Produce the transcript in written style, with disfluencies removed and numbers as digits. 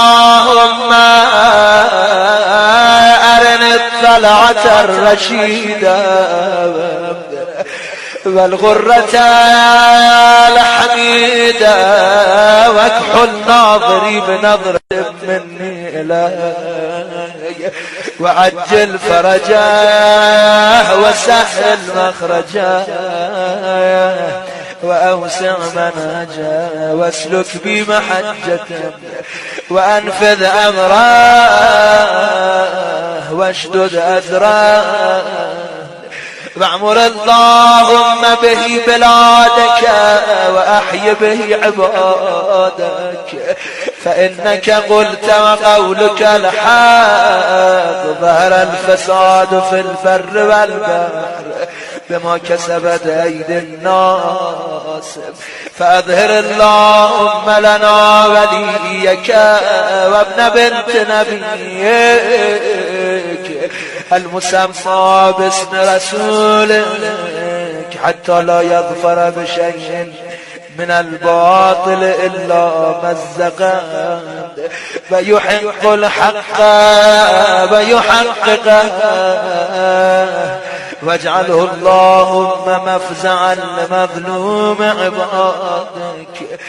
اللهم أرنا الطلعة الرشيدة والغرة الحميدة واكحل ناظري بنظرة مني إليك وعجل فرجاه وسهل مخرجاه وأوسع منهجه واسلك بي محجته وأنفذ أمره واشدد أذراه واعمر اللهم به بلادك وأحي به عبادك فإنك قلت وقولك الحق ظهر الفساد في البر والبحر بما كسبت أيدي الناس فأظهر اللهم لنا وليك وابن بنت نبيك المسمى باسم رسولك حتى لا يظفر بشيء من الباطل إلا مزقا ويحق الحق ويحققه واجعله اللهم مفزعا لمظلوم عبادك